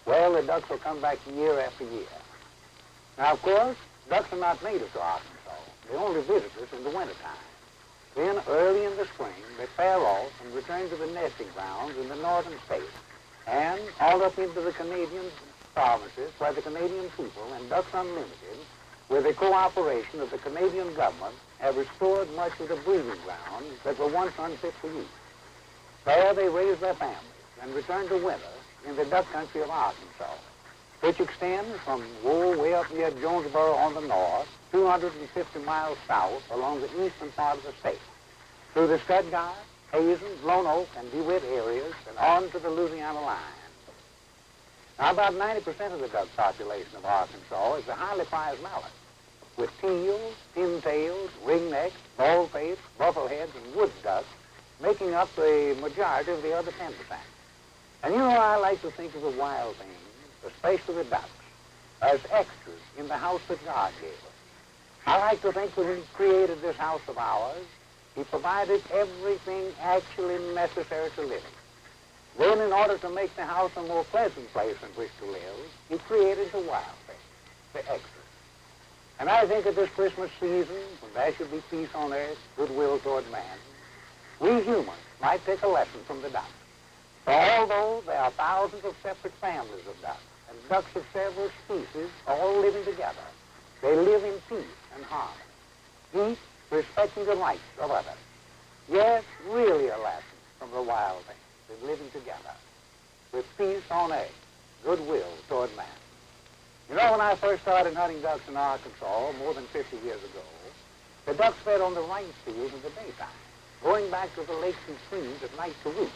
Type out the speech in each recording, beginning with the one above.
well, the ducks will come back year after year. Now, of course, ducks are not native to Arkansas. They only visit us in the wintertime. Then, early in the spring, they pair off and return to the nesting grounds in the northern states and all up into the Canadian provinces where the Canadian people and Ducks Unlimited, with the cooperation of the Canadian government, have restored much of the breeding grounds that were once unfit for use. There they raise their families and return to winter in the duck country of Arkansas, which extends from way up near Jonesboro on the north, 250 miles south along the eastern part of the state, through the Stuttgart, Hazen, Lone Oak, and DeWitt areas, and on to the Louisiana line. Now, about 90% of the duck population of Arkansas is the highly prized mallard, with teals, pintails, ringnecks, bald-faced, buffleheads, and wood ducks making up the majority of the other 10%. And you know, I like to think of the wild things, especially the ducks, as extras in the house that God gave us. I like to think that when he created this house of ours, he provided everything actually necessary to living. Then, in order to make the house a more pleasant place in which to live, he created the wild things, the extras. And I think at this Christmas season, when there should be peace on earth, goodwill toward man, we humans might take a lesson from the ducks. For although there are thousands of separate families of ducks, and ducks of several species all living together, they live in peace and harmony, each respecting the rights of others. Yes, really a lesson from the wild things in living together, with peace on earth, goodwill toward man. You know, when I first started hunting ducks in Arkansas more than 50 years ago, the ducks fed on the rice fields in the daytime, going back to the lakes and streams at night to roost.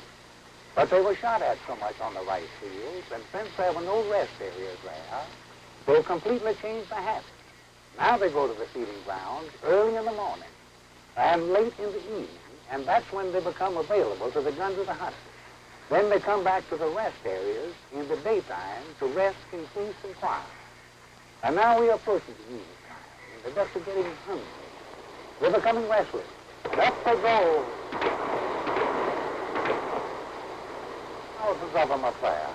But they were shot at so much on the rice fields, and since there were no rest areas there, they've completely changed their habits. Now they go to the feeding grounds early in the morning and late in the evening, and that's when they become available to the guns of the hunters. Then they come back to the rest areas in the daytime to rest in peace and quiet. And now we are approaching the evening time, and the ducks are getting hungry. They're becoming restless. And up they go. Thousands of them up there.